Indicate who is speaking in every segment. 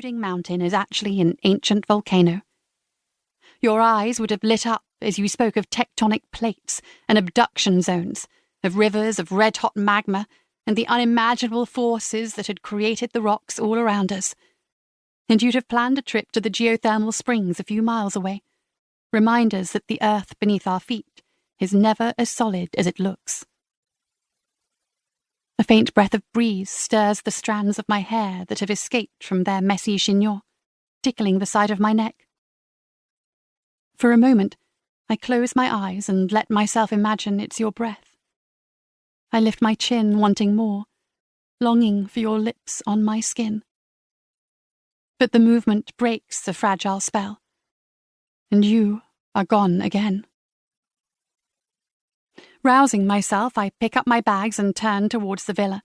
Speaker 1: brooding mountain is actually an ancient volcano. Your eyes would have lit up as you spoke of tectonic plates and abduction zones, of rivers of red-hot magma, and the unimaginable forces that had created the rocks all around us. And you'd have planned a trip to the geothermal springs a few miles away, reminders that the earth beneath our feet is never as solid as it looks. A faint breath of breeze stirs the strands of my hair that have escaped from their messy chignon, tickling the side of my neck. For a moment, I close my eyes and let myself imagine it's your breath. I lift my chin, wanting more, longing for your lips on my skin. But the movement breaks the fragile spell, and you are gone again. Rousing myself, I pick up my bags and turn towards the villa.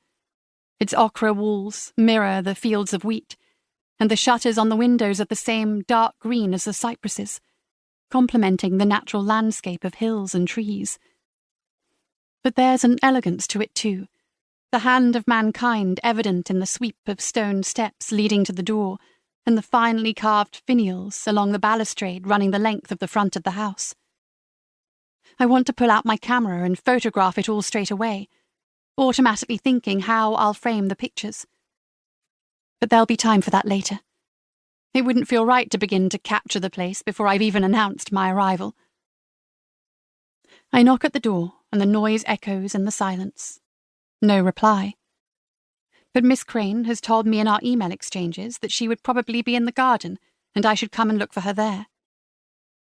Speaker 1: Its ochre walls mirror the fields of wheat, and the shutters on the windows are the same dark green as the cypresses, complementing the natural landscape of hills and trees. But there's an elegance to it too, the hand of mankind evident in the sweep of stone steps leading to the door, and the finely carved finials along the balustrade running the length of the front of the house. I want to pull out my camera and photograph it all straight away, automatically thinking how I'll frame the pictures. But there'll be time for that later. It wouldn't feel right to begin to capture the place before I've even announced my arrival. I knock at the door, and the noise echoes in the silence. No reply. But Miss Crane has told me in our email exchanges that she would probably be in the garden, and I should come and look for her there.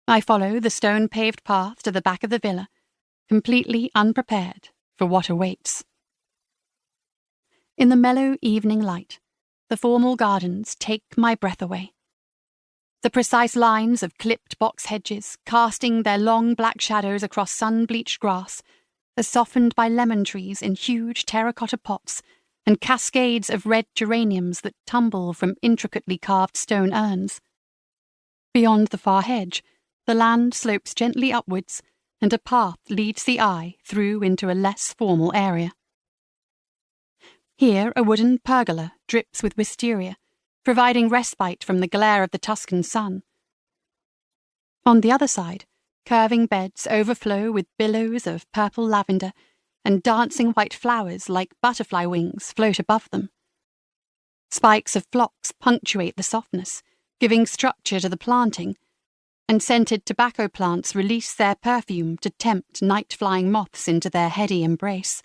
Speaker 1: I follow the stone-paved path to the back of the villa, completely unprepared for what awaits. In the mellow evening light, the formal gardens take my breath away. The precise lines of clipped box hedges, casting their long black shadows across sun-bleached grass, are softened by lemon trees in huge terracotta pots and cascades of red geraniums that tumble from intricately carved stone urns. Beyond the far hedge, the land slopes gently upwards, and a path leads the eye through into a less formal area. Here a wooden pergola drips with wisteria, providing respite from the glare of the Tuscan sun. On the other side, curving beds overflow with billows of purple lavender, and dancing white flowers like butterfly wings float above them. Spikes of phlox punctuate the softness, giving structure to the planting, and scented tobacco plants release their perfume to tempt night-flying moths into their heady embrace.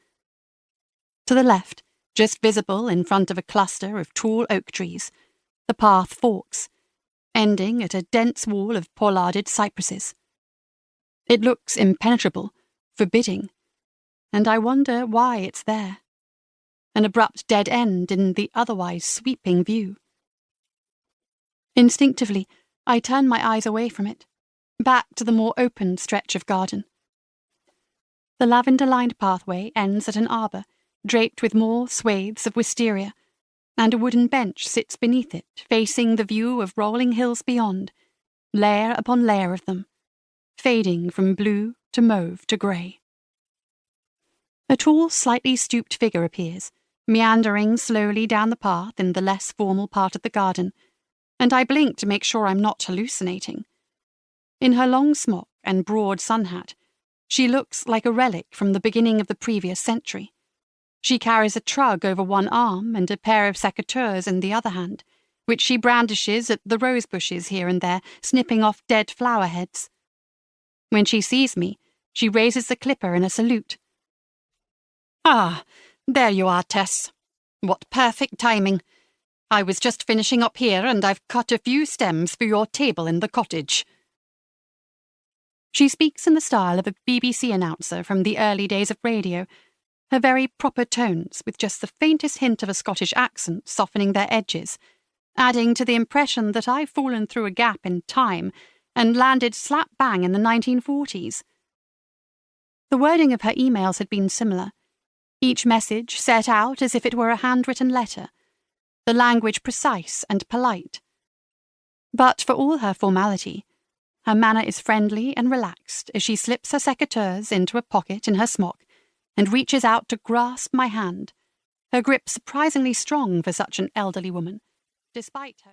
Speaker 1: To the left, just visible in front of a cluster of tall oak trees, the path forks, ending at a dense wall of pollarded cypresses. It looks impenetrable, forbidding, and I wonder why it's there. An abrupt dead end in the otherwise sweeping view. Instinctively, I turn my eyes away from it, back to the more open stretch of garden. The lavender-lined pathway ends at an arbour, draped with more swathes of wisteria, and a wooden bench sits beneath it, facing the view of rolling hills beyond, layer upon layer of them, fading from blue to mauve to grey. A tall, slightly stooped figure appears, meandering slowly down the path in the less formal part of the garden, and I blink to make sure I'm not hallucinating. In her long smock and broad sun hat, she looks like a relic from the beginning of the previous century. She carries a trug over one arm and a pair of secateurs in the other hand, which she brandishes at the rose bushes here and there, snipping off dead flower heads. When she sees me, she raises the clipper in a salute. "Ah, there you are, Tess. What perfect timing. I was just finishing up here, and I've cut a few stems for your table in the cottage." She speaks in the style of a BBC announcer from the early days of radio, her very proper tones with just the faintest hint of a Scottish accent softening their edges, adding to the impression that I've fallen through a gap in time and landed slap bang in the 1940s. The wording of her emails had been similar, each message set out as if it were a handwritten letter, the language precise and polite. But for all her formality, her manner is friendly and relaxed as she slips her secateurs into a pocket in her smock and reaches out to grasp my hand, her grip surprisingly strong for such an elderly woman, despite her...